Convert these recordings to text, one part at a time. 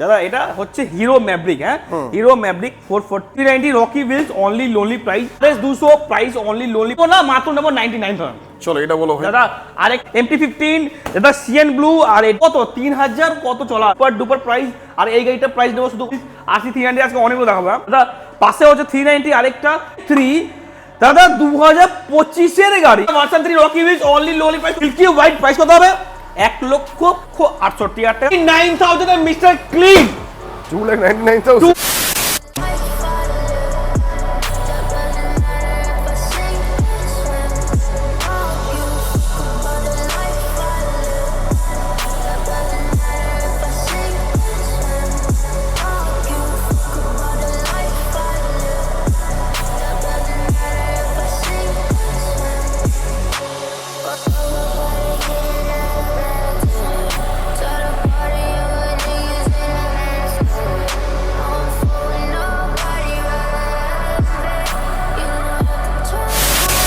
দাদা এটা হচ্ছে হিরো ম্যাভরিক। হ্যাঁ, Hero Maverick 440 Rocky wheels only lonely price, plus 200 price only lonely না, মাত্র নেব 99,000। চলো এটা বলো দাদা। আরেক MT-15 দাদা সিএন ব্লু, আর কত 3000 কত চলা সুপার ডুপার প্রাইস। আর এই গাড়িটার প্রাইস দেবো শুধু 80-300। আজকে অনেকগুলো দেখাবো দাদা। পাশে হচ্ছে 390 আরেকটা 3 দাদা 2025 এর গাড়ি version 3 Rocky wheels only lonely price. Silky white price কত হবে? 1,68,000 টাকা। 9,000 এর মিস্টার ক্লিন 2,99,000।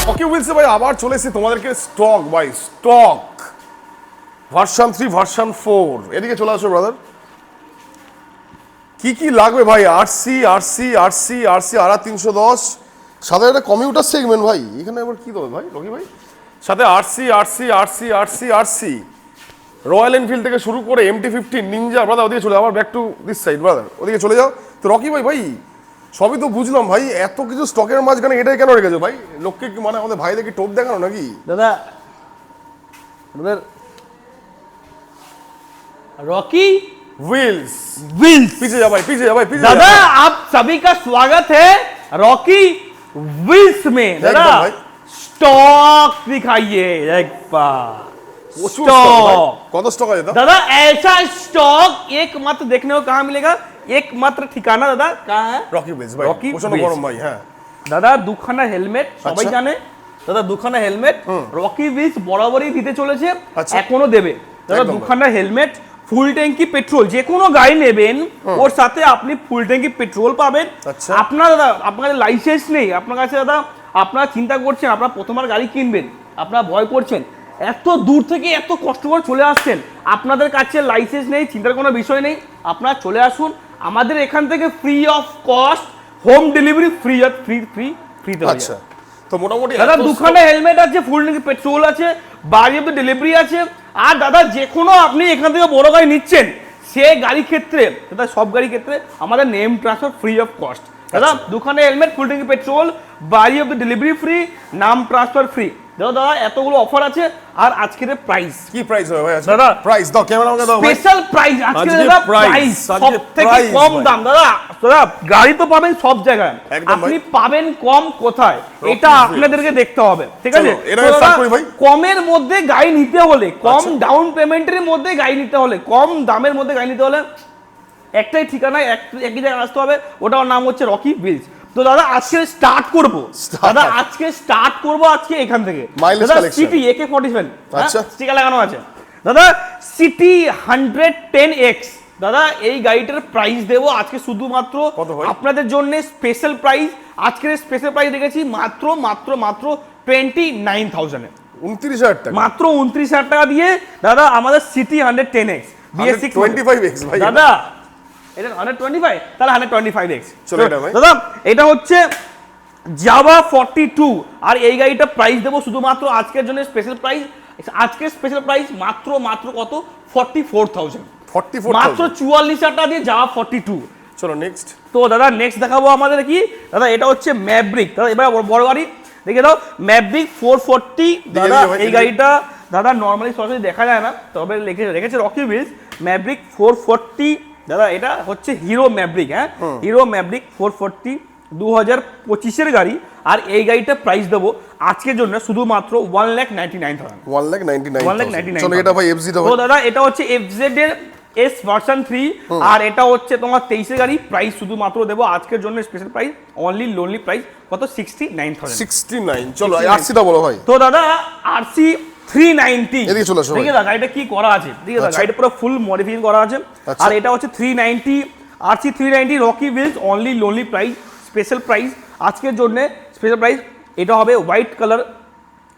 রকি হুইলসে ভাই আবার চলে এসেছি তোমাদেরকে স্টক ভাই, স্টক ভার্সন 3 ভার্সন 4। এদিকে চলে আসো ব্রাদার। কি কি লাগবে ভাই? RC RC RC RC R310 সাথে একটা কমিউটার সেগমেন্ট ভাই। এখানে আবার কি দেবে ভাই রকি ভাই? সাথে RC RC RC RC RC royal Enfield থেকে শুরু করে MT-15 নিনজা। ব্রাদার ওদিকে চলে যাও, আবার back to this side brother, ওদিকে চলে যাও। তো রকি ভাই ভাই সবই তো বুঝলাম ভাই, এত কিছু স্টকের মাঝখানে এটাই কেন রেখেছো ভাই? লোককে কি মানে আমাদের ভাইদের কি টোপ দেখানো নাকি? दादा रॉकी व्हील्स व्हील्स पीछे जा भाई, पीछे जा भाई, पीछे दादा जा। आप सभी का स्वागत है रॉकी व्हील्स में। दादा एकदम भाई। स्टॉक दिखाइए एक बार। प्रचुर स्टॉक भाई। कौन सा स्टॉक है दादा ऐसा स्टॉक एकमात्र देखने को कहाँ मिलेगा? एकमात्र ठिकाना दादा कहाँ है? রকি হুইলস ভাই, রকি প্রচন্ড হুইলস। গরম ভাই। হ্যাঁ দাদা দুখানা হেলমেট সবাই আচ্ছা। জানে। দাদা দুখানা হেলমেট রকি হুইলস বরাবরই দিতে চলেছে, আচ্ছা। এখনো দেবে। দাদা একদম দুখানা হেলমেট, ফুল ট্যাঙ্কি পেট্রোল, যে কোনো গাড়ি নেবেন ওর সাথে আপনি ফুল ট্যাঙ্কি পেট্রোল পাবেন। আচ্ছা। আপনার দাদা আপনার কাছে লাইসেন্স নেই, আপনার কাছে দাদা আপনারা চিন্তা করছেন আপনারা প্রথমবার গাড়ি কিনবেন, আপনারা ভয় করছেন, এত দূর থেকে এত কষ্ট করে চলে আসছেন, আপনাদের কাছে লাইসেন্স নেই, চিন্তার কোনো বিষয় নেই। আপনারা চলে আসুন আমাদের এখান থেকে free of cost home delivery, free ফ্রিতে হয়ে আচ্ছা। যায়। তো মোটামুটি দাদা এত দুখানা হেলমেট আছে, ফুল ট্যাঙ্কি পেট্রোল আছে, বাড়ি অব্দি ডেলিভারি আছে। আর দাদা যে কোনো আপনি এখান থেকে বড় গাড়ি নিচ্ছেন সে গাড়ি ক্ষেত্রে দাদা সব গাড়ি ক্ষেত্রে আমাদের name transfer free of cost. দাদা দুখানা হেলমেট, ফুল ট্যাঙ্কি পেট্রোল, বাড়ি অব্দি ডেলিভারি ফ্রি, নাম ট্রান্সফার ফ্রি। দাদা এতগুলো অফার আছে। আর আজকের প্রাইস কি প্রাইস হবে ভাই? দাদা প্রাইস দাও, ক্যামেরা আমাকে দাও ভাই। স্পেশাল প্রাইস আজকে দাদা, প্রাইস আজকে সবথেকে price কম ভাই। দাম। দাদা দাদা গাড়ি তো পাবেন সব জায়গায়, একদম আপনি ভাই। পাবেন কম কোথায় এটা Wheels। আপনাদেরকে দেখতে হবে, ঠিক আছে? চলো, এটা তো দাদা, start করি ভাই। কমের মধ্যে গাড়ি নিতে হলে, কম আচ্ছা। ডাউন পেমেন্টের মধ্যে গাড়ি নিতে হলে, কম দামের মধ্যে গাড়ি নিতে হলে একটাই ঠিকানা, একই জায়গায় আসতে হবে, ওটার নাম হচ্ছে রকি হুইলস। তো দাদা আজকে স্টার্ট করব, দাদা আজকে স্টার্ট করব আজকে এখান থেকে। Mileage দাদা collection। সিটি AK-47 আচ্ছা। স্টিকার লাগানো আছে। দাদা সিটি 110X, দাদা এই গাড়িটার প্রাইস দেবো আজকে শুধুমাত্র কত ভাই? আপনাদের জন্য স্পেশাল প্রাইস। আজকের স্পেশাল প্রাইস রেখেছি মাত্র মাত্র মাত্র 29,000 এ, 29,000 টাকা। মাত্র 29,000 টাকা দিয়ে দাদা আমাদের সিটি 110X BS6 125X ভাই। দাদা এটা 125, তাহলে 125X। চলো এটা ভাই। দাদা এটা হচ্ছে জাভা 42, আর এই গাড়িটা প্রাইস দেবো শুধুমাত্র আজকের জন্য স্পেশাল প্রাইস। আজকের স্পেশাল প্রাইস মাত্র মাত্র কত? 44,000, 44,000 মাত্র 44,000 টাকা দিয়ে জাভা 42। চলো নেক্সট। তো দাদা নেক্সট দেখাবো আমাদের কি দাদা, এটা হচ্ছে ম্যাভরিক। দাদা এবার বড় গাড়ি দেখে দাও, ম্যাভরিক 440। দাদা এই গাড়িটা দাদা নর্মালি সরাসরি দেখা যায় না, তবে রেখেছে রকি হুইলস ম্যাভরিক 440। দাদা এটা হচ্ছে হিরো ম্যাভরিক। হ্যাঁ, হিরো ম্যাভরিক 440 2025 এর গাড়ি। আর এই গাড়িটা প্রাইস দেবো আজকের জন্য শুধুমাত্র 1,99,000। 1,99,000। চলো এটা ভাই FZ দাও। তো দাদা এটা হচ্ছে FZ এর S ভার্সন 3, আর এটা হচ্ছে তোমার 23 এর গাড়ি। প্রাইস শুধুমাত্র দেবো আজকের জন্য special price, only lonely price কত? 69,000। 69। চলো আরসি দাও বলো ভাই। তো দাদা আরসি 390 এদিকে চলে আসো ভাই। ঠিক আছে, গাড়িটা কি করা আছে, ঠিক আছে? গাড়িটা পুরো ফুল মডিফিকেশন করা আছে। আচ্ছা। আর এটা হচ্ছে 390 RC 390 Rocky wheels only lonely price, special price আজকের জন্য স্পেশাল প্রাইস। এটা হবে হোয়াইট কালার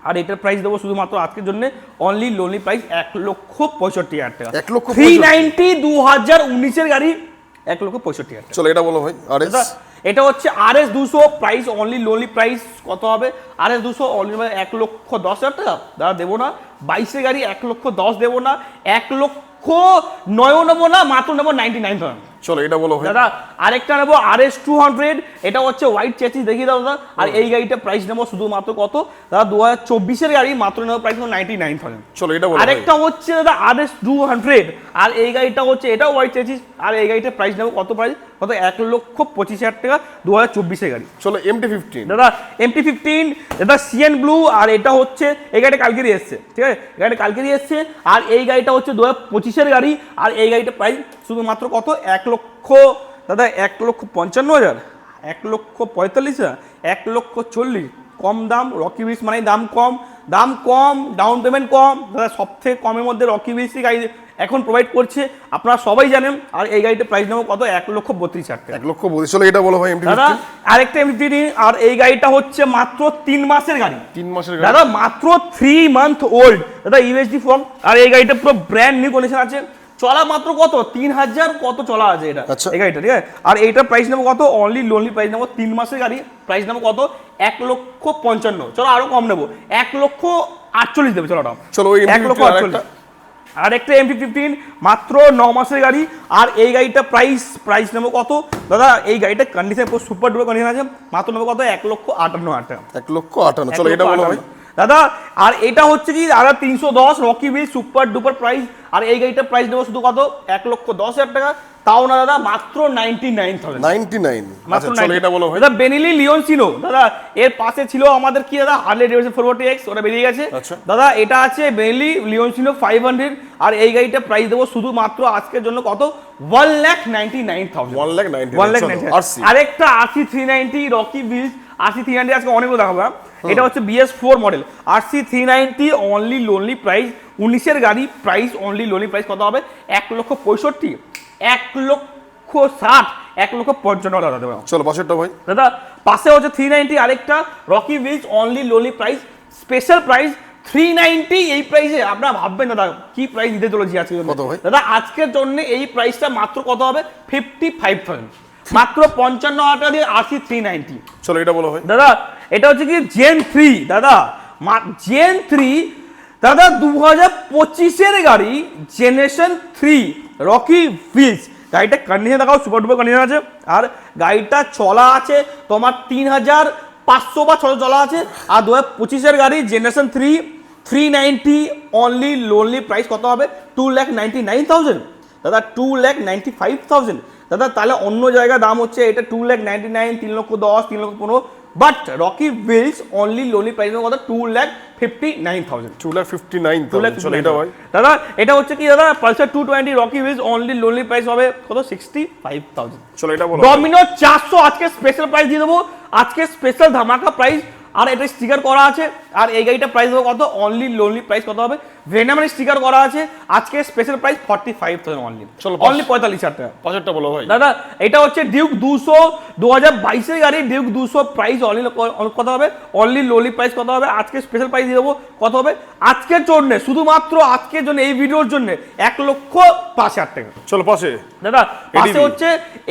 আর এটার প্রাইস দেবো শুধুমাত্র আজকের জন্য অনলি লোনলি প্রাইস 1,65,000 টাকা। 1,65,000 390 2019 গাড়ি 1,65,000 টাকা। চলো এটা বলো ভাই আরএস। এটা হচ্ছে RS 200 price only lonely price কত হবে? RS 200 অনলি 1,10,000 টাকা দাদা দেবো না। 22 গাড়ি 1,10,000 দেবো না, 1,09,000 নেবো না, মাত্র নেবো 99,000। চলো এটা বলো ভাই দাদা আরেকটা নেবো RS 200, এটা হচ্ছে হোয়াইট চেসিস দেখিয়ে দাও দাদা। আর এই গাড়িটা প্রাইস নেবো শুধুমাত্র কত দাদা? 2024 গাড়ি, মাত্র নেবো প্রাইস 99,000। চলো এটা বলো। আরেকটা হচ্ছে দাদা RS 200, আর এই গাড়িটা হচ্ছে এটাও হোয়াইট চেসিস, আর এই গাড়িটার প্রাইস নেবো কত? প্রাইস কত? 1,25,000 টাকা, 2024 গাড়ি। চলো MT-15 দাদা MT-15 দাদা সিএন ব্লু, আর এটা হচ্ছে এই গাড়িটা কালকেরই এসছে, ঠিক আছে? এই গাড়িটা কালকেরই এসছে, আর এই গাড়িটা হচ্ছে 2025 গাড়ি, আর এই গাড়িটা প্রাইস শুধুমাত্র কত? 1,00,000 দাদা, 1,55,000, 1,45,000, 1,40,000। কম দাম রকি উইলস মানে দাম কম, ডাউন পেমেন্ট কম দাদা। সব থেকে কমের মধ্যে রকি উইলসই গাড়ি এখন প্রোভাইড করছে, আপনারা সবাই জানেন। আর এই গাড়িটা প্রাইস নেবো কত? 1,32,000 টাকা। 1,32,000। চলো এটা বলো ভাই দাদা MT-15। আরেকটা MT-15, আর এই গাড়িটা হচ্ছে মাত্র 3 মাসের গাড়ি। 3 মাসের গাড়ি দাদা মাত্র 3 মান্থ ওল্ড দাদা, ইউএসডি ফর্ম। আর এই গাড়িটা পুরো ব্র্যান্ড নিউ কন্ডিশন আছে, চলা মাত্র কত? 3,000 কত চলা আছে এটা, আচ্ছা। এই গাড়িটা, ঠিক আছে? আর এইটার প্রাইস নেবো কত? অনলি লোনলি প্রাইস নেবো 3 মাসের গাড়ি, প্রাইস নেবো কত? 1,55,000। চলো আরো কম নেবো, 1,48,000 দেবে। চলো ওটা চলো ওই 1,48,000। আরেকটা MT-15 মাত্র 9 মাসের গাড়ি, আর এই গাড়িটা প্রাইস নেবো কত দাদা? এই গাড়িটা কন্ডিশন পুরো সুপার ডুপার কন্ডিশন আছে, মাত্র নেবো কত? 1,58,000 টাকা। 1,58,000। চলো এটা বলো ভাই দাদা। আর এটা হচ্ছে কি দাদা 310 রকি বিল সুপার ডুপার প্রাইস, আর এই গাড়িটার প্রাইস নেবো শুধু কত? 1,10,000 টাকা, তাও না দাদা, মাত্র 99,000। 99। মাত্র আচ্ছা চলো এটা বলো ভাই। দাদা বেনিলি লিওনসিনো দাদা, এর পাশে ছিল আমাদের কি দাদা? হার্লে ডেভিডসন 440X, ওটা বেরিয়ে গেছে। আচ্ছা। দাদা এটা আছে বেনিলি লিওনসিনো 500, আর এই গাড়িটা প্রাইস দেবো শুধুমাত্র আজকের জন্য কত? 1,99,000। 1,99,000। RC আরেকটা RC 390 রকি বিল, RC 390 আজকে অনেকগুলো দেখাবো। এটা হচ্ছে BS4 model RC 390 only lonely price 19 গাড়ি, প্রাইস অনলি লোনলি প্রাইস কত হবে? 1,65,000, 1,60,000, 1,55,000 দেবে। চলো পাশেরটা ভাই দাদা পাশে হচ্ছে 390 আরেকটা Rocky Wheels only lonely price, special price 390। এই প্রাইসে আপনারা ভাববেন দাদা কি প্রাইস দিতে চলেছি আজকে কত ভাই? দাদা আজকের জন্য এই প্রাইসটা মাত্র কত হবে? 55,000, মাত্র 55,000 টাকা দিয়ে RC 390। চলো এটা বলো ভাই দাদা এটা হচ্ছে কি জেন 3 দাদা, জেন 3 দাদা 2025 গাড়ি, জেনারেশন 3 রকি উইলস। গাড়িটা কন্ডিশন দেখাও, সুপার ডুপার কন্ডিশন আছে, আর গাড়িটা চলা আছে তোমার 3,500 বা 600 চলা আছে। আর 2025 গাড়ি, জেনারেশন 3 390 অনলি লোনলি প্রাইস কত হবে? 2,99,000 দাদা, 2,95,000 দাদা। তাহলে অন্য জায়গায় দাম হচ্ছে এটা 2,99,000, 3,10,000, 3,15,000, but Rocky Wheels only lonely price কত? 2,59,000। 2,59,000। চলো এটা ভাই দাদা এটা হচ্ছে কি দাদা? Pulsar 220 Rocky Wheels only lonely price হবে কত? 65,000। চলো এটা বলো। ডমিনো 400 আজকে স্পেশাল প্রাইস দিয়ে দেবো, আজকে স্পেশাল ধামাকা প্রাইস, আর এটা স্টিকার করা আছে। আর এই গাড়িটা প্রাইস দেবো কত? অনলি লোনলি প্রাইস কত হবে? ভেনামের স্টিকার করা আছে, আজকে স্পেশাল প্রাইস 45,000 অনলি। চলো অনলি 45,000 টাকা। পাশেরটা বলো ভাই দাদা এটা হচ্ছে ডিউক 200 2022 গাড়ি, ডিউক 200 প্রাইস অনলি কত হবে? অনলি লোনলি প্রাইস কত হবে? আজকে স্পেশাল প্রাইস দিয়ে দেবো কত হবে? আজকের জন্য শুধুমাত্র আজকের জন্য এই ভিডিওর জন্য 1,05,000 টাকা। চলো পাশে দাদা পাশে ADV হচ্ছে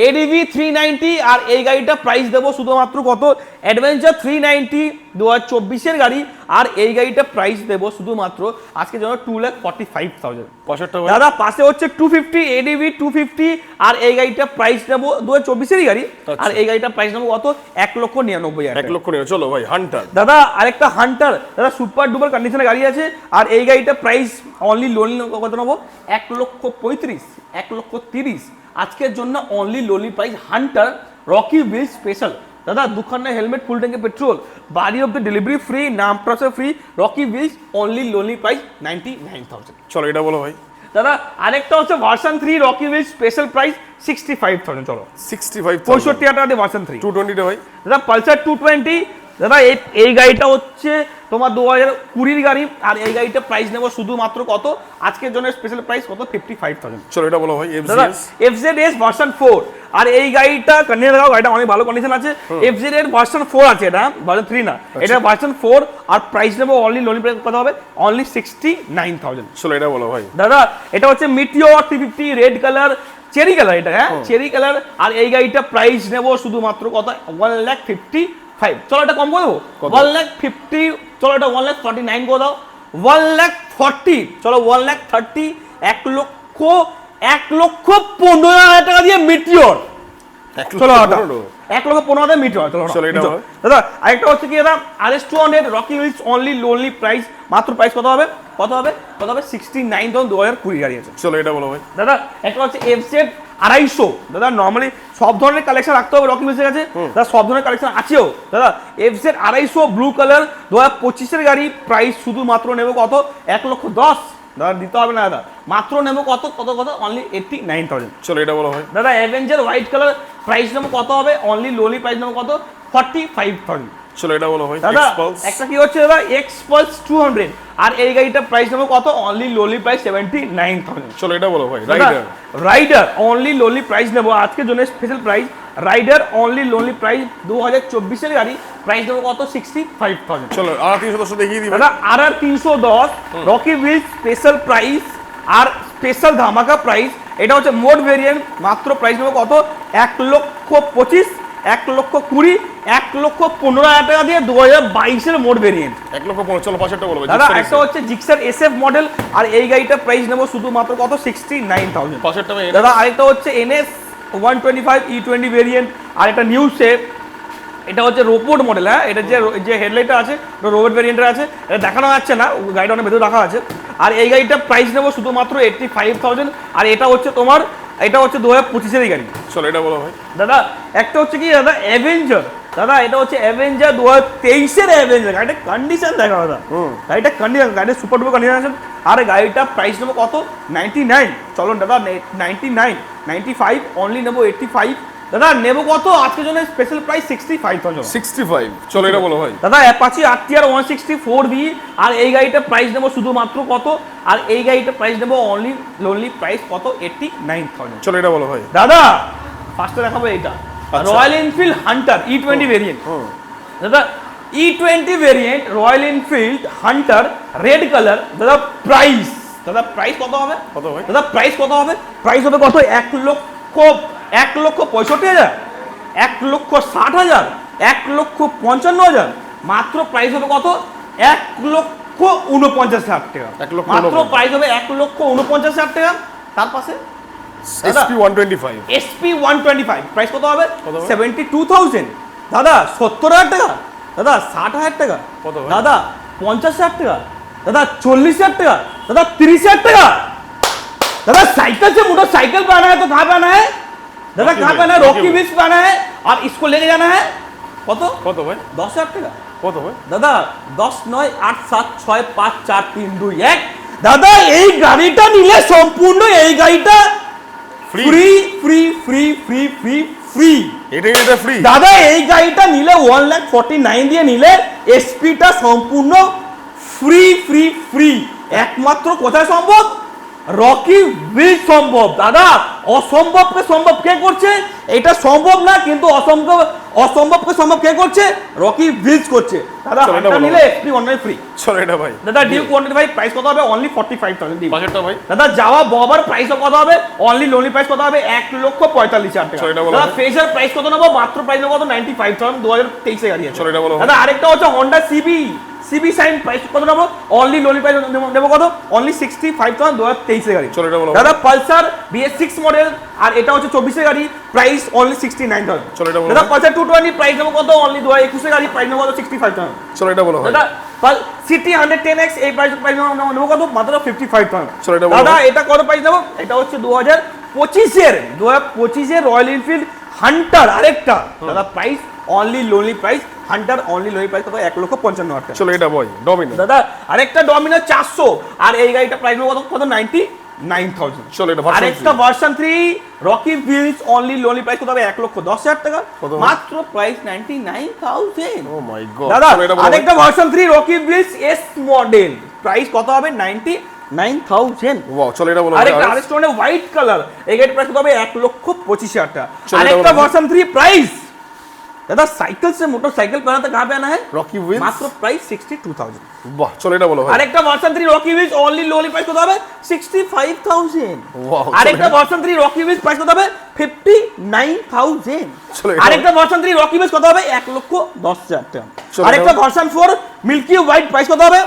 ADV 390, আর এই গাড়িটা প্রাইস দেবো শুধুমাত্র কত? অ্যাডভেঞ্চার 390 2024 গাড়ি, আর এই গাড়িটা প্রাইস দেবো শুধুমাত্র আজকের জন্য 2,45,000। পাশেরটা ভাই দাদা পাশে হচ্ছে 250 ADV 250, আর এই গাড়িটা প্রাইস নেবো 2024 গাড়ি, আর এই গাড়িটা প্রাইস নেবো কত? 1,99,000। 1,00,000। চলো ভাই হান্টার দাদা আরেকটা হান্টার দাদা সুপার ডুপার কন্ডিশনের গাড়ি আছে, আর এই গাড়িটা প্রাইস অনলি লোনলি কত নেবো? 1,35,000, 1,30,000। আজকের জন্য only lonely price Hunter Rocky Wheels special. দাদা দুখানা হেলমেট, ফুল ট্যাঙ্কে পেট্রোল, বাড়ি অফ দ্য ডেলিভারি ফ্রি, নাম transfer free, Rocky Wheels only lonely price 99,000। চলো এটা বলো ভাই দাদা আরেকটা হচ্ছে version 3 Rocky Wheels special price 65,000। চলো 65,000। 65,000 টাকা দিয়ে ভার্সন 3। 220 ভাই দাদা পালসার 220 দাদা এই গাড়িটা হচ্ছে তোমার 2020 গাড়ি, আর এই গাড়িটা প্রাইস নেবো শুধুমাত্র কত? আজকের জন্য স্পেশাল প্রাইস কত? 55,000। চলো এটা বলো ভাই দাদা FZS FZS ভার্সন 4, আর এই গাড়িটা কন্ডিশন দেখাও, গাড়িটা অনেক ভালো কন্ডিশন আছে। এফজেড এর ভার্সন 4 আছে, এটা ভার্সন 3 না, এটা ভার্সন 4। আর প্রাইস নেবো অনলি লোন প্রাইস কত হবে? অনলি 69,000। চলো এটা বলো ভাই। দাদা এটা হচ্ছে meteor 350 red colour, cherry colour এটা, হ্যাঁ চেরি কালার। আর এই গাড়িটা প্রাইস নেবো শুধুমাত্র কত? 1,55,000। চলো এটা কম করে দেবো, 1,50,000। চলো এটা 1,49,000 করে দাও, 1,40,000। চলো 1,30,000। 1,15,000 টাকা দিয়ে মিটিওর। চলো 1,15,000 মিটার। চলো এটা দাদা আরেকটা হচ্ছে কি দাদা, RS 200 rocky wheels only lonely price, মাত্র প্রাইস কত হবে? 69,000, 2020 গাড়ি আছে। চলো এটা বলো ভাই। দাদা একটা হচ্ছে FZ 250। দাদা নরমালি সব ধরনের কালেকশন রাখতে হবে রকি হুইলসের কাছে, দাদা সব ধরনের কালেকশন আছেও। দাদা FZ 250 ব্লু কালার, 2025 এর গাড়ি, প্রাইস শুধুমাত্র নেবো কত? 1,10,000। দাদা দিতে হবে না দাদা, মাত্র নেবো কত? অনলি 89,000। চলো এটা বলো ভাই। দাদা অ্যাভেঞ্জার হোয়াইট কালার, প্রাইস নেবো কত হবে? অনলি লোনলি প্রাইস নেবো কত? 45,000। চলো এটা বলো ভাই। দাদা একটা কি হচ্ছে দাদা Xpulse 200, আর এই গাড়িটা প্রাইস নেবো কত? Only lonely price 79,000। চলো এটা বলো ভাই। রাইডার অনলি লোনলি প্রাইস নেবো আজকের জন্য special price. Raider only lonely price 2024 এর গাড়ি, প্রাইস দেবো কত? 65,000। চলো আর 310 দেখিয়ে দিই দাদা RR 310 Rocky Wheels special price আর স্পেশাল ধামাকা প্রাইস। এটা হচ্ছে মোড ভেরিয়েন্ট, মাত্র প্রাইস নেবো কত? 1,25,000, 1,20,000, 1,15,000 টাকা দিয়ে 2022 এর মোড ভেরিয়েন্ট। 1,15,000। চলো পাশেরটা বলো ভাই। দাদা একটা হচ্ছে জিক্সার SF মডেল, আর এই গাড়িটা প্রাইস নেবো শুধুমাত্র কত? 69,000। পাশেরটা ভাই। দাদা আরেকটা হচ্ছে NS 125 E20 ভেরিয়েন্ট, আর এটা নিউ শেপ। এটা হচ্ছে রোবট মডেল, হ্যাঁ এটা যে হেডলাইটটা আছে ওটা রোবট ভেরিয়েন্টের আছে, এটা দেখানো যাচ্ছে না, গাড়িটা অনেক ভেতরে রাখা আছে। আর এই গাড়িটা প্রাইস নেবো শুধুমাত্র 85,000। আর এটা হচ্ছে তোমার, এটা হচ্ছে 2025 এর গাড়ি। চলো এটা বলো ভাই। দাদা একটা হচ্ছে কি দাদা অ্যাভেঞ্জার, দাদা এটা হচ্ছে অ্যাভেঞ্জার 2023 এর অ্যাভেঞ্জার। গাড়িটা কন্ডিশন দেখা দাদা, গাড়িটা কন্ডিশন, গাড়িটা সুপার ডুপার কন্ডিশন আছে। আর গাড়িটা প্রাইস নেবো কত? 99। চলো দাদা 99, 95 অনলি নেবো 85। দাদা নেবো কত আজকের জন্য স্পেশাল প্রাইস? 65,000। 65। চলো এটা বলো ভাই। দাদা অ্যাপাচি RTR 164V, আর এই গাড়িটা প্রাইস নেবো শুধুমাত্র কত? আর এই গাড়িটা প্রাইস নেবো অনলি লোনলি প্রাইস কত? 89,000। চলো এটা বলো ভাই। দাদা ফার্স্টে দেখাবো এটা royal Enfield Hunter E20 variant. দাদা E20 variant royal Enfield Hunter red colour. দাদা প্রাইস, দাদা প্রাইস কত হবে? কত ভাই? দাদা প্রাইস কত হবে? প্রাইস হবে কত? 1,65,000, 1,60,000, 1,55,000। মাত্র প্রাইস হবে কত? 1,49,000 টাকা। মাত্র প্রাইস হবে 1,49,000 টাকা। তার পাশে SP 125। SP 125 প্রাইস কত হবে? 72,000। দাদা 70,000 টাকা। দাদা 60,000 টাকা। দাদা 50,000 টাকা। दादा 40,000 টাকা, दादा 30,000 টাকা। दादा साइकिल से मोटरसाइकिल पे आना है तो कहाँ पे आना है दादा? कहाँ पे आना है? रॉकी बीच पे आना है और इसको लेके जाना है কত কত ভাই? 10,000 টাকা। কত ভাই? দাদা 10 9 8 7 6 5 4 3 2 1। দাদা এই গাড়িটা নিলে সম্পূর্ণ এই গাড়িটা free free free free free free. এটা ফ্রি। দাদা এই গাড়িটা নিলে 1,49,000 দিয়ে নিলে এসপিটা সম্পূর্ণ ফ্রি ফ্রি ফ্রি। একমাত্র কোথায় সম্ভব? রকি বিল সম্ভব। দাদা অসম্ভবকে সম্ভব কে করছে? এটা সম্ভব না কিন্তু অসম্ভবকে সম্ভব কে করছে? রকি বিলস করছে। দাদা এটা নিলে এসপি অনলাইন ফ্রি। চলো এটা ভাই। দাদা ডিউ কোয়ান্টিটি ভাই প্রাইস কত হবে? Only 45,000 due. বাজেটটা ভাই? দাদা যাওয়া ববার প্রাইস কত হবে? অনলি লোনলি প্রাইস কত হবে? 1,45,000 টাকা। দাদা ফেজার প্রাইস কত নেবো? মাত্র প্রাইস কত? 95,000 2023 এ গাড়ি আছে। চলো এটা বলো। দাদা আরেকটা হচ্ছে Honda CB সাইন প্রাইস কত নেবো? অনলি লোনলি প্রাইস নেবো কত? অনলি 65,000 2023 এর গাড়ি। চলো এটা বলো। দাদা পালসার BS6 মডেল আর এটা হচ্ছে 24 এর গাড়ি, প্রাইস অনলি 69,000। চলো এটা বলো। দাদা পালসার 220 প্রাইস নেবো কত? অনলি 2021 এর গাড়ি, প্রাইস নেবো কত? 65,000। চলো এটা বলো। দাদা সিটি 110X এই প্রাইস নেবো কত? মাত্র 55,000। চলো এটা বলো। দাদা এটা কত প্রাইস নেবো? এটা হচ্ছে 2025 এর রয়্যাল এনফিল্ড হান্টার আরেকটা। দাদা price only lonely price Hunter only lonely price কত? 1,55,000 টাকা। চলো এটা বই ডমিনো। দাদা আরেকটা ডমিনো 400 আর এই গাড়িটা প্রাইস কত? 99,000। চলো এটা আরেকটা ভার্সন 3 রকি বিলস অনলি লোনলি প্রাইস কত হবে? 1,10,000 টাকা। মাত্র প্রাইস 99,000। ও মাই গড। দাদা আরেকটা ভার্সন 3 রকি বিলস S মডেল প্রাইস কত হবে? 59,000। ওয়াও চলো এটা বলো আরেকটা আরএস-টোনের হোয়াইট কালার, এই গাড়ির প্রাইস কত হবে? 1,25,000 টাকা। চলো, আরেকটা এটা বলো। ভার্সন 3 प्राइस दादा साइकिल से मोटरसाइकिल पे आना था, कहां पे आना है? Rocky Wheels. मात्र प्राइस 62,000। বাহ চলো এটা বলো ভাই। আরেকটা version 3 Rocky wheels only lowly price কত হবে? 65,000। Wow, আরেকটা ভার্সন 3 রকি হুইলস প্রাইস কত হবে? 59,000। চলো, এটা আরেকটা ভার্সন 3 রকি হুইলস কত হবে? 1,10,000 টাকা। চলো, আরেকটা এটা ভার্সন 4 মিল্কি হোয়াইট প্রাইস কত হবে?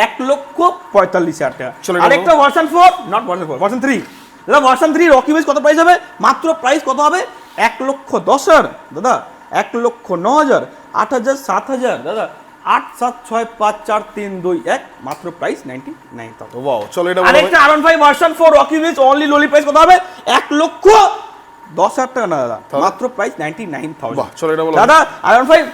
1,45,000 টাকা। চলো, এটা আরেকটা ভার্সন 4 নট ভার্সন 4 ভার্সন 3 দাদা ভার্সন 3 রকি হুইলস কত প্রাইস হবে? মাত্র প্রাইস কত হবে? 1,10,000 দাদা, 1,09,000, 8,000, 7,000 দাদা, 8, 7, 6, 5, 4, 3, 2, 1 মাত্র প্রাইস 99,000। ওয়াও চলো এটা বলো ভাই। আরেকটা R15 version 4 Rocky wheels only lowly price কত হবে? 1,10,000 টাকা না দাদা, মাত্র প্রাইস 99,000। বাহ চলো এটা বলো দাদা R15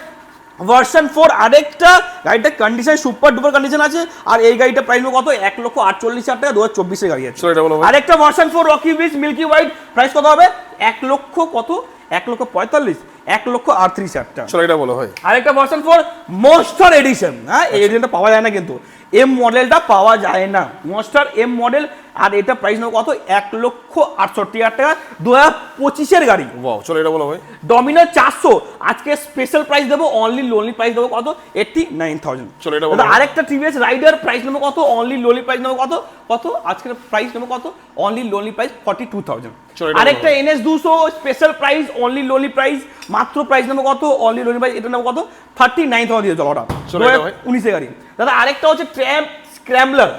ভার্সন 4 আরেকটা গাড়িটা কন্ডিশন সুপার ডুপার কন্ডিশন আছে, আর এই গাড়িটা প্রাইস কত? 1,48,000 টাকা, 2024 এর গাড়ি আছে। চলো এটা বলো ভাই। আরেকটা version 4 Rocky Wheels milky white price কত হবে? 1 লক্ষ কত? 1,45,000, 1,38,000 টাকা। চলো এটা বলো ভাই। আরেকটা ভার্সন 4 মনস্টার এডিশন, হ্যাঁ এই এডিশনটা পাওয়া যায় না, কিন্তু এম মডেলটা পাওয়া যায় না, মনস্টার এম মডেল, আর এটা প্রাইস নেব কত? 1,68,000 টাকা, 2025 এর গাড়ি। ওয়াও চলো এটা বলো ভাই। ডমিনো 400 আজকে স্পেশাল প্রাইস দেবো, অনলি লোনলি প্রাইস দেবো কত? 89,000। চলো এটা বলো। দাদা আরেকটা টিভিএস রাইডার প্রাইস নেবো কত? অনলি লোনলি প্রাইস নেবো কত? কত আজকের প্রাইস নেবো কত? Only lonely price 42,000। চলো, এটা আরেকটা বলো। NS 200 special price only lonely price, মাত্র প্রাইস নেবো কত? অনলি লোনলি প্রাইস এটা নেবো কত? 39,000 দিয়ে চলো ওটা। চলো, এটা ভাই। 19 এর গাড়ি। দাদা আরেকটা হচ্ছে ট্র্যাম্প স্ক্র্যাম্বলার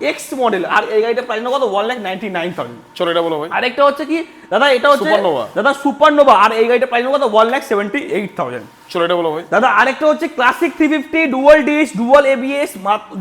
এক্স মডেল, আর এই গাড়িটা প্রাইস নেবো কত? 1,99,000। চলো এটা বলো ভাই। আরেকটা হচ্ছে কি দাদা, এটা হচ্ছে সুপারনোভা। দাদা সুপারনোভা, আর এই গাড়িটা প্রাইস কত? 1,78,000। চলো এটা বলো ভাই। দাদা আরেকটা হচ্ছে Classic 350 dual disc dual ABS,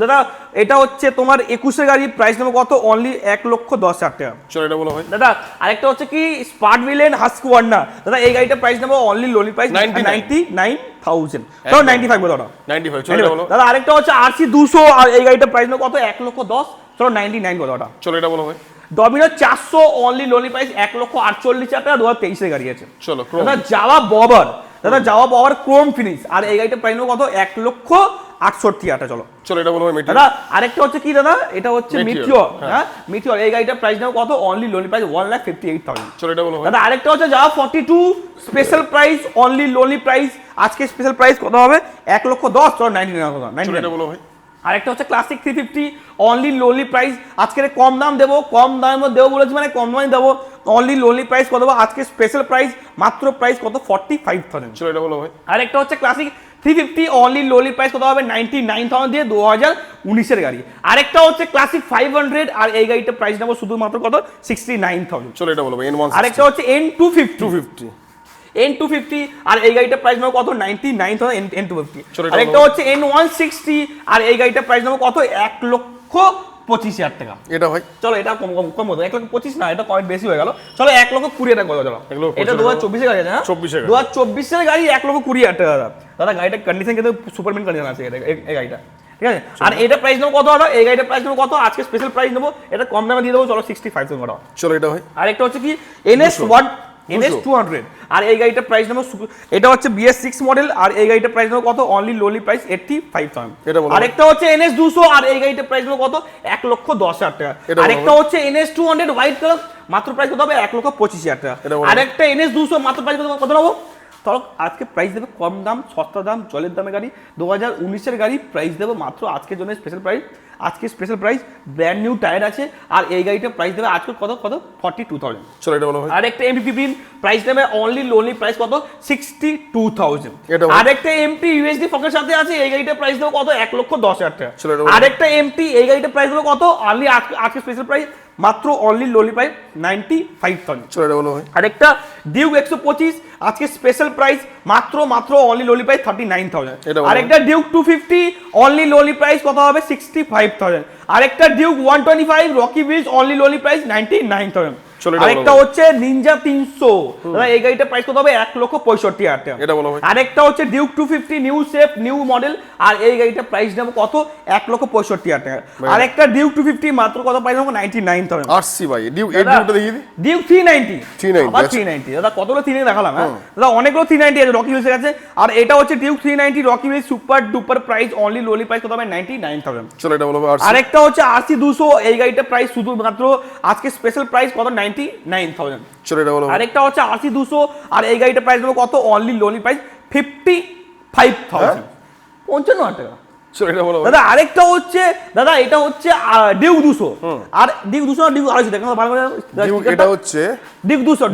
দাদা এটা হচ্ছে তোমার 21 এর গাড়ি, প্রাইস নেবো কত? অনলি 1,10,000 টাকা। চলো এটা বলো ভাই। দাদা আরেকটা হচ্ছে কি স্পার্ট ভিলেন হাস্কওয়ার্না, দাদা এই গাড়িটা প্রাইস নেবো অনলি লোলি প্রাইস 99,000, তো 95 বলো ওটা। 95 চলো এটা বলো। দাদা আরেকটা হচ্ছে RC 200, আর এই গাড়িটা প্রাইস নেবো কত? 1,10,000, চলো 99 বলো ওটা। চলো এটা বলো ভাই। ডমিনো 400 অনলি লোলি প্রাইস 1,48,000 টাকা, 2023 এর গাড়ি আছে। চলো দাদা জাভা ববার, দাদা জাভা ববার ক্রোম ফিনিশ, আর এই গাড়িটা প্রাইস কত? 1,68,000 টাকা। চলো চলো এটা বলো ভাই। মেটিরিয়াল। দাদা আরেকটা হচ্ছে কি দাদা, এটা হচ্ছে Meteor, মিটিওর, হ্যাঁ। হ্যাঁ মিটিওর, এই গাড়িটা প্রাইস নেবো কত? Only lowly price 1,58,000। চলো এটা বলো ভাই। দাদা আরেকটা হচ্ছে Jawa 42 special price only lowly price, আজকে স্পেশাল প্রাইস কত হবে? 1,10,000, চলো 99,000। চলো এটা বলো ভাই। আরেকটা হচ্ছে ক্লাসিক 350 অনলি লোনলি প্রাইস, আজকের কম দাম দেবো, কম দামের মধ্যে দেবো বলেছি মানে কম দামে দেবো, অনলি লোনলি প্রাইস কত দেবো? আজকে স্পেশাল প্রাইস মাত্র প্রাইস কত? 45,000। চলো এটা বলো ভাই। আরেকটা হচ্ছে ক্লাসিক 350 অনলি লোনলি প্রাইস কত হবে? 99,000 দিয়ে, 2019 এর গাড়ি। আরেকটা হচ্ছে ক্লাসিক 500, আর এই গাড়িটা প্রাইস নেবো শুধুমাত্র কত? 69,000। চলো এটা বলো ভাই। N160 আরেকটা হচ্ছে N250 250 N250, আর এই গাড়িটা প্রাইস নেবো কত? 99,000 N250। চলো, এটা আরেকটা বলো। হচ্ছে N160, আর এই গাড়িটা প্রাইস নেবো কত? 1,25,000 টাকা। এটা ভাই। চলো এটা কম কম কম হতো, 1,25,000 না, এটা কয়েক বেশি হয়ে গেল। চলো 1,20,000 টাকা বলো। চলো 1,20,000 এটা 2024 এর গাড়ি আছে, হ্যাঁ 24 এর গাড়ি। 2024 এর গাড়ি 1,20,000 টাকা দাদা। দাদা গাড়িটার কন্ডিশন কিন্তু সুপারম্যান কন্ডিশন আছে এই গাড়িটা, ঠিক আছে। আর এটা প্রাইস নেবো কত দাদা? এই গাড়িটার প্রাইস নেবো কত? আজকে স্পেশাল প্রাইস নেবো, এটা কম দামে দিয়ে দেবো, চলো 65,000 টাকা। চলো এটা ভাই। আরেকটা হচ্ছে কি NS 200, আর এই গাড়িটার প্রাইস নেবো, এটা হচ্ছে BS6 মডেল, আর এই গাড়িটার প্রাইস নেবো কত? Only lowly price 85,000। এটা বলো। আরেকটা হচ্ছে NS 200, আর এই গাড়িটার প্রাইস নেবো কত? 1,10,000 টাকা। এটা বলো। আরেকটা হচ্ছে NS 200 হোয়াইট কালার, মাত্র প্রাইস কত হবে? 1,25,000 টাকা। এটা বলো। আরেকটা NS 200 মাত্র প্রাইস কত নেবো? ধরো আজকে প্রাইস দেবে কম দাম, সস্তা দাম, জলের দামে গাড়ি, 2019 এর গাড়ি, প্রাইস দেবো মাত্র আজকের জন্য স্পেশাল প্রাইস, আজকে special price, brand new tyre আছে, আর এই গাড়িটা প্রাইস দেবে আজকে কত? 42,000। চলো এটা বলো ভাই। আর একটা MP15 প্রাইস দেবে অনলি লোনলি প্রাইস কত? 62,000। এটা বলো। আর একটা MT USD ফকের সাথে আছে, এই গাড়িটা প্রাইস দেবো কত? 1,10,000 টাকা। চলো এটা বলো। আর একটা MT, এই গাড়িটা প্রাইস দেবো কত? অনলি আজকে স্পেশাল প্রাইস মাত্র অনলি লোনলি প্রাইস 95,000। চলো এটা বলো ভাই। আরেকটা ডিউক 125 আজকে স্পেশাল প্রাইস মাত্র অনলি লোলি প্রাইস 39,000। এটা বলো। আরেকটা ডিউক 250 অনলি লোলি প্রাইস কত হবে? 65,000। আরেকটা Duke 125 Rocky wheels only lowly price 99,000। চলো এটা আরেকটা বলো। হচ্ছে নিনজা 300, দাদা এই গাড়িটা প্রাইস কত হবে 1,65,000 টাকা। এটা বলো ভাই। আরেকটা হচ্ছে Duke 250 new shape new model, আর এই গাড়িটা প্রাইস নেব কত 1,65,000 টাকা। আরেকটা ডিউক 250 মাত্র কত প্রাইস নেব 99,000। আরসি ভাই ডিউ এই ডিউটা দেখিয়ে দিই। ডিউক 390 390, আবার আচ্ছা। 390 দাদা, কতগুলো 390 দেখালাম হ্যাঁ দাদা, অনেকগুলো 390 আছে রকি হিলসের কাছে। আর এটা হচ্ছে Duke 390 Rocky Hills super duper price only lowly price কত হবে 99,000। চলো এটা বলো ভাই আরসি। আরেকটা হচ্ছে আরসি 200, এই গাড়িটা প্রাইস শুধুমাত্র আজকে স্পেশাল প্রাইস কত 99,000। চলো এটা বলো ভাই। আরেকটা হচ্ছে আরসি 200, আর এই গাড়িটা প্রাইস দেবো কত অনলি লোলি প্রাইস 55,000, 55,000 টাকা। চলো এটা বলো ভাই। দাদা আরেকটা হচ্ছে দাদা এটা হচ্ছে ডিউক 200, আর ডিউক 200 আর ডিউক 250 দেখেন ভালো করে ডিউ এটা হচ্ছে ডিউক 200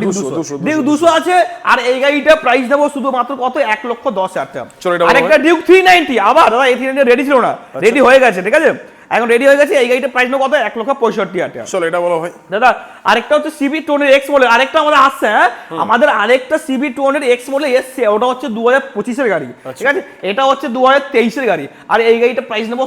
ডিউক 200 আছে, আর এই গাড়িটা প্রাইস দেবো শুধুমাত্র কত 1,10,000 টাকা। চলো এটা বলো আরেকটা ডিউক 390, আবার দাদা এই 390 রেডি ছিল না, রেডি হয়ে গেছে, ঠিক আছে এখন রেডি হয়ে গেছে। এই গাড়িটা প্রাইস নেবো কত 1,65,000 টাকা। চলো এটা বলো ভাই। দাদা আরেকটা হচ্ছে সিবি টোনের এক্স মডেল, আরেকটা আমাদের আসছে হ্যাঁ, আমাদের আরেকটা সিবি টোনের এক্স মডেল এসছে, ওটা হচ্ছে 2025 এর গাড়ি, ঠিক আছে এটা হচ্ছে 2023 এর গাড়ি। আর এই গাড়িটা প্রাইস নেবো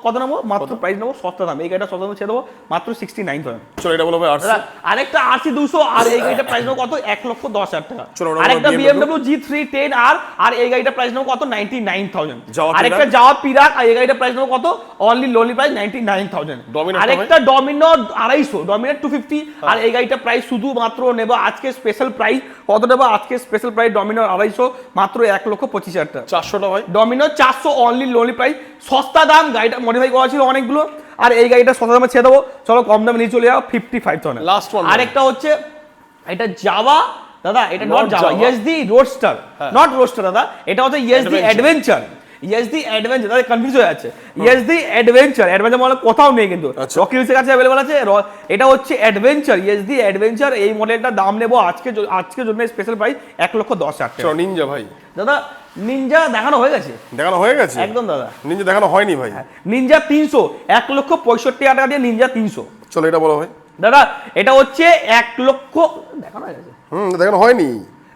কত নেবো মাত্র প্রাইস নেবো সস্তা দাম, এই গাড়িটা সস্তা দামে ছেড়ে দেবো মাত্র 69,000। চলো এটা বলো ভাই আরসি। দাদা আরেকটা আরসি 200, আর এই গাড়িটা প্রাইস নেবো কত 1,10,000 টাকা। চলো, ওটা আরেকটা BMW BMW G310 আর এই গাড়িটা প্রাইস নেবো কত 99,000। যাওয়া আরেকটা পিরাক। যাওয়া পিরাক, আর এই গাড়িটা প্রাইস নেবো কত অনলি লোনলি প্রাইস 99,000। Dominar টা আরেকটা ডমিনর 250, ডমিনর 250, আর এই গাড়িটা প্রাইস শুধুমাত্র নেব আজকে স্পেশাল প্রাইস কত নেব আজকে স্পেশাল প্রাইস ডমিনর 250 মাত্র 1,25,000 টাকা। 400টা ভাই। ডমিনর 400 অনলি লোনলি প্রাইস, সস্তা দাম, গাড়িটা মডিফাই করা ছিল অনেকগুলো, আর এই গাড়িটা সস্তা দামে ছেড়ে দেবো, চলো কম দামে নিয়ে চলে যাও 55,000। Last one, আরেকটা হচ্ছে এটা জাভা, দাদা এটা not Not Java, Java। ESD roadster, not roadster দাদা, এটা হচ্ছে ইএসডি অ্যাডভেঞ্চার। ইএসডি অ্যাডভেঞ্চার, দাদা কনফিউজ হয়ে যাচ্ছে, ইএসডি অ্যাডভেঞ্চার মানে কোথাও নেই কিন্তু আচ্ছা। রকি হিলসের কাছে অ্যাভেলেবল আছে। এটা হচ্ছে অ্যাডভেঞ্চার, ইএসডি অ্যাডভেঞ্চার, এই মডেলটার দাম নেবো আজকের জন্য স্পেশাল প্রাইস 1,10,000 টাকা। চলো নিনজা ভাই। দাদা নিনজা দেখানো হয়ে গেছে দেখানো হয়ে গেছে একদম দাদা। নিনজা দেখানো হয়নি ভাই। নিনজা 300 1,65,000 টাকা দিয়ে নিনজা 300। চলো এটা বলো ভাই। দাদা এটা হচ্ছে 1,00,000 দেখানো হয়ে গেছে দেখানো হয়নি।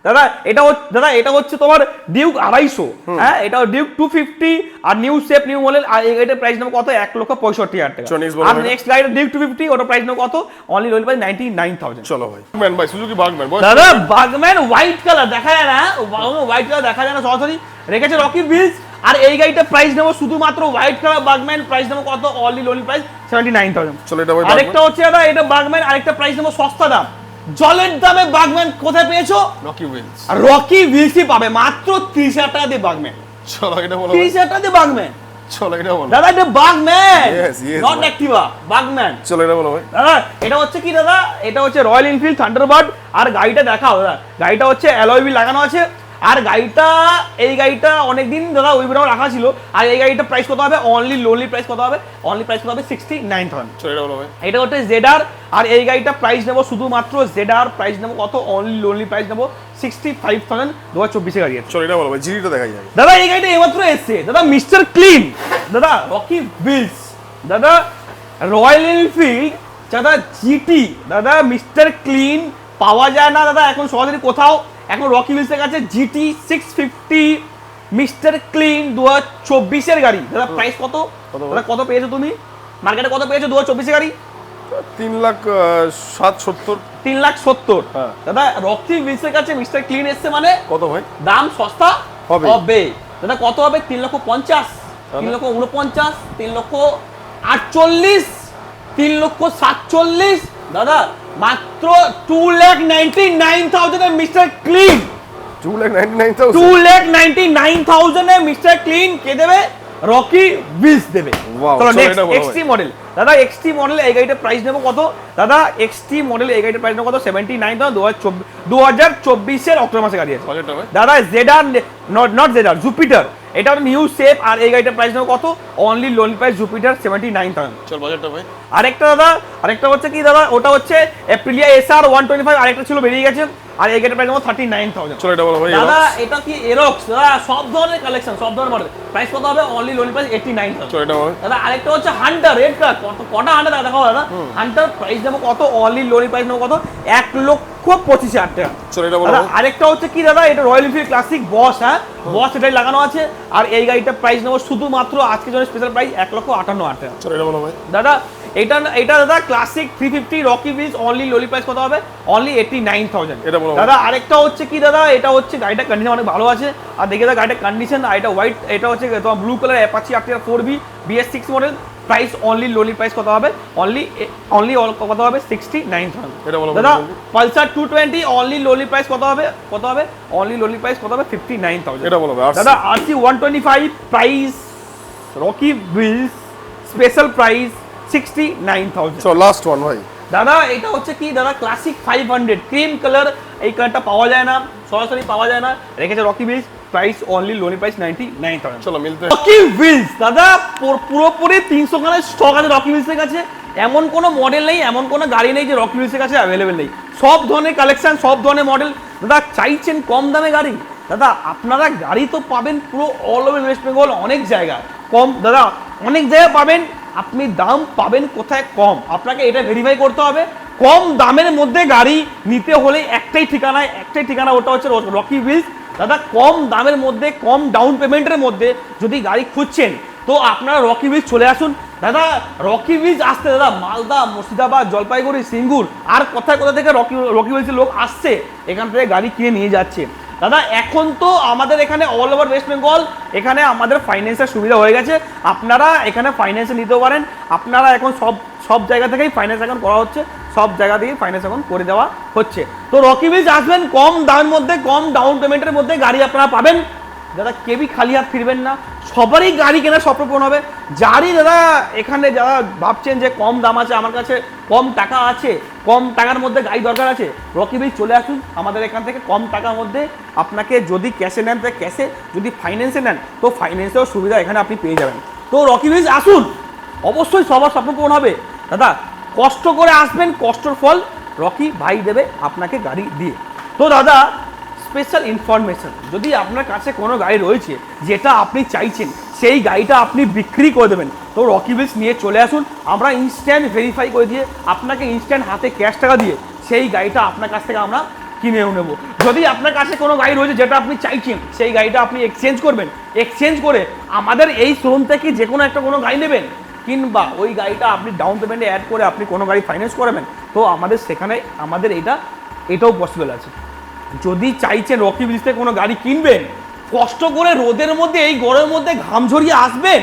দাদা এটা হচ্ছে তোমার ডিউক 250, হ্যাঁ এটা ডিউক 250 আর নিউ শেপ নিউ মডেল, আর এই গাড়িটার প্রাইস নেবো কত 1,65,000 টাকা। চলো, next বলো আর ভাই। নেক্সট গাড়িটা ডিউক 250, ওটা প্রাইস নেবো কত অনলি লোন প্রাইস 99,000। চলো ভাই ম্যান ভাই সুজুকি বাগম্যান দাদা বাগম্যান হোয়াইট কালার দেখা যায় না, হোয়াইট কালার দেখা যায় না সরাসরি, রেখেছে রকি বিলস, আর এই গাড়িটা প্রাইস নেবো শুধুমাত্র হোয়াইট কালার বাগম্যান, প্রাইস নেবো কত অনলি লোন প্রাইস 79,000। চলো এটা ভাই আরেকটা হচ্ছে দাদা এটা বাগম্যান, আরেকটা প্রাইস নেবো সস্তা দাম, জলের দামে বাগম্যান কোথায় পেয়েছো রকি উইলস। আর রকি ভিলসি পাবে মাত্র 30,000 টাকা দিয়ে বাগম্যান, চলো এটা বলো ভাই। 30,000 টাকা দিয়ে বাগম্যান। চলো এটা বলো। দাদা এটা বাগম্যান, Yes, yes, নট ভাই। অ্যাক্টিভা, বাগম্যান। চলো এটা বলো ভাই। দাদা এটা হচ্ছে কি দাদা, এটা হচ্ছে রয়্যাল এনফিল্ড থান্ডারবার্ড, আর গাড়িটা দেখাও দাদা, গাড়িটা হচ্ছে অ্যালয় হুইল লাগানো আছে, আর এই গাড়িটা অনেকদিন দাদা ওই বেরাও রাখা ছিল, আর এই গাড়িটা প্রাইস কত হবে অনলি লোনলি প্রাইস কত হবে 69,000। চলো এটা বলো ভাই। এটা হচ্ছে জেডার, আর এই গাড়িটা প্রাইস নেবো শুধুমাত্র জেডার প্রাইস নেবো কত অনলি লোনলি প্রাইস নেবো 65,000, 2024 গাড়ি আছে। চলো এটা বলো ভাই জিরিটা দেখাই যাবে। দাদা এই গাড়িটা এইমাত্র এসছে দাদা, মিস্টার ক্লিন, দাদা রকি বিলস, দাদা রয়্যাল এনফিল্ড, দাদা জিটি, দাদা মিস্টার ক্লিন পাওয়া যায় না দাদা এখন সরাসরি কোথাও, এখন রকি বিলসের কাছে জিটি 650 মিস্টার ক্লিন 2024 এর গাড়ি। দাদা প্রাইস কত, দাদা কত পেয়েছো তুমি মার্কেটে, কত পেয়েছো 2024 এর গাড়ি? 3,70,000। 3,70,000। হ্যাঁ। দাদা রকি বিলসের কাছে মিস্টার ক্লিন এসছে মানে কত ভাই? দাম সস্তা হবে। হবে দাদা, কত হবে 3,50,000, 3,49,000, 3,48,000, 3,47,000, দাদা মাত্র 2,99,000 এ মিস্টার ক্লিন, 2,99,000। 2,99,000 এ মিস্টার ক্লিন কে দেবে? রকি বিলস দেবে। Wow, চলো চলো নেক্সট এটা বলো এক্সটি মডেল, দাদা এক্সটি মডেল এই গাড়িটার প্রাইস নেবো কত, দাদা এক্সটি মডেল এই গাড়িটার প্রাইস নেবো কত 79,000, 2024 এর অক্টোবর মাসে গাড়ি আছে। বাজেটটা ভাই। দাদা জেডার নট জেডার জুপিটার, এটা নিউ শেপ, আর এই গাড়িটার প্রাইস নেবো কত অনলি লোন প্রাইস জুপিটার 79,000। চল বাজেটটা ভাই। আরেকটা হচ্ছে কি দাদা, ওটা হচ্ছে এপ্রিলিয়া এসআর 125, আরেকটা ছিল বেরিয়ে গেছে, আর এই গাড়িটার প্রাইস নেবো 39,000। চলো এটা বলো ভাই। দাদা এটা কি এরক্স, দাদা সব ধরনের কালেকশন সব ধরনের মডেল, প্রাইস কত হবে অনলি লোন প্রাইস 89,000। চলো এটা বলো। দাদা আরেকটা হচ্ছে হান্টার রেড কালার, কটা হান্টার দাদা দেখাও দাদা, হান্টার প্রাইস নেবো কত অনলি লোন প্রাইস নেবো কত 1,25,000 টাকা। চলো এটা বলো। দাদা আরেকটা হচ্ছে কি দাদা, এটা রয়্যাল এনফিল্ড ক্লাসিক বস, হ্যাঁ বস এটাই লাগানো আছে, আর এই গাড়িটার প্রাইস নেবো শুধুমাত্র আজকের জন্য স্পেশাল প্রাইস 1,58,000 টাকা। চলো এটা বলো ভাই। দাদা এটা এটা দাদা classic 350 Rocky wheels only lowly price কত হবে? অনলি 89,000। এটা বলো দাদা আরেকটা হচ্ছে কি দাদা, এটা হচ্ছে গাড়িটা কন্ডিশন অনেক ভালো আছে, আর দেখে দাদা গাড়িটা কন্ডিশন, আর এটা হোয়াইট, এটা হচ্ছে তোমার blue colour Apache RTR 4B BS6 model. Price only lowly price কত হবে? অনলি কত হবে? 69,000। এটা বলো দাদা পালসার 220 অনলি লোলি প্রাইস কত হবে? কত হবে? অনলি লোলি প্রাইস কত হবে? 59,000। এটা বলো দাদা RC 125 price Rocky Wheels special price 69,000। চলো লাস্ট ওয়ান ভাই। দাদা এটা হচ্ছে কি দাদা ক্লাসিক 500 ক্রিম কালার, এই কালারটা পাওয়া যায় না, সরাসরি পাওয়া যায় না, রেখেছে Rocky Wheels, price only lonely price 99,000। চলো মিলতে রকি হুইলস দাদা পুরোপুরি 300 খানের স্টক আছে রকি হুইলসের কাছে। এমন কোনো মডেল নেই, এমন কোনো গাড়ি নেই যে রকি হুইলসের কাছে অ্যাভেলেবেল নেই। সব ধরনের কালেকশন, সব ধরনের মডেল। দাদা চাইছেন কম দামে গাড়ি, দাদা আপনারা গাড়ি তো পাবেন পুরো অল ওভার ওয়েস্ট বেঙ্গল, অনেক জায়গায় কম, দাদা অনেক জায়গায় পাবেন। আপনি দাম পাবেন কোথায় কম, আপনাকে এটা ভেরিফাই করতে হবে। কম দামের মধ্যে গাড়ি নিতে হলে একটাই ঠিকানা, ওটা হচ্ছে রকি হুইলস। দাদা কম দামের মধ্যে, কম ডাউন পেমেন্টের মধ্যে যদি গাড়ি খুঁজছেন তো আপনারা রকি হুইলস চলে আসুন। দাদা রকি হুইলস আসতে দাদা মালদা, মুর্শিদাবাদ, জলপাইগুড়ি, সিঙ্গুর আর কোথা থেকে রকি হুইলসের লোক আসছে, এখান থেকে গাড়ি কিনে নিয়ে যাচ্ছে। দাদা এখন তো আমাদের এখানে অল ওভার ওয়েস্ট বেঙ্গল এখানে আমাদের ফাইন্যান্সের সুবিধা হয়ে গেছে, আপনারা এখানে ফাইন্যান্সে নিতে পারেন। আপনারা এখন সব জায়গা থেকেই ফাইন্যান্স এখন করা হচ্ছে, সব জায়গা থেকেই ফাইন্যান্স এখন করে দেওয়া হচ্ছে। তো রকি হুইলস আসবেন, কম দামের মধ্যে, কম ডাউন পেমেন্টের মধ্যে গাড়ি আপনারা পাবেন। দাদা কেউই খালি হাত ফিরবেন না, সবারই গাড়ি কেনার স্বপ্ন পূরণ হবে। যারই দাদা এখানে যারা ভাবছেন যে কম দাম আছে, আমার কাছে কম টাকা আছে, কম টাকার মধ্যে গাড়ি দরকার আছে, রকি হুইলস চলে আসুন আমাদের এখান থেকে। কম টাকার মধ্যে আপনাকে যদি ক্যাশে নেন তো ক্যাশে, যদি ফাইন্যান্সে নেন তো ফাইন্যান্সেও সুবিধা এখানে আপনি পেয়ে যাবেন। তো রকি হুইলস আসুন, অবশ্যই সবার স্বপ্ন পূরণ হবে। দাদা কষ্ট করে আসবেন, কষ্টর ফল রকি ভাই দেবে আপনাকে গাড়ি দিয়ে। তো দাদা স্পেশাল ইনফরমেশন, যদি আপনার কাছে কোনো গাড়ি রয়েছে যেটা আপনি চাইছেন সেই গাড়িটা আপনি বিক্রি করে দেবেন, তো রকি হুইলস নিয়ে চলে আসুন। আমরা ইনস্ট্যান্ট ভেরিফাই করে দিয়ে আপনাকে ইনস্ট্যান্ট হাতে ক্যাশ টাকা দিয়ে সেই গাড়িটা আপনার কাছ থেকে আমরা কিনেও নেব। যদি আপনার কাছে কোনো গাড়ি রয়েছে যেটা আপনি চাইছেন সেই গাড়িটা আপনি এক্সচেঞ্জ করবেন, এক্সচেঞ্জ করে আমাদের এই শোরুম থেকে যে কোনো কোনো গাড়ি নেবেন, কিংবা ওই গাড়িটা আপনি ডাউন পেমেন্টে অ্যাড করে আপনি কোনো গাড়ি ফাইন্যান্স করাবেন, তো আমাদের সেখানে আমাদের এটাও পসিবল আছে। যদি চাইছেন রকি হুইলস থেকে কোনো গাড়ি কিনবেন, কষ্ট করে রোদের মধ্যে এই গরমের মধ্যে ঘাম ঝরিয়ে আসবেন,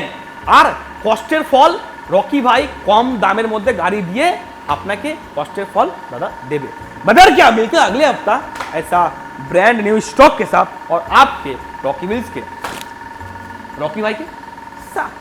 আর কষ্টের ফল রকি ভাই কম দামের মধ্যে गाड़ी दिए আপনাকে কষ্টের ফল দাদা দেবে। बदर क्या मिलते हैं अगले हफ्ता ऐसा ब्रांड न्यू स्टॉक के साथ और आपके रॉकी व्हील्स के रॉकी भाई के साथ।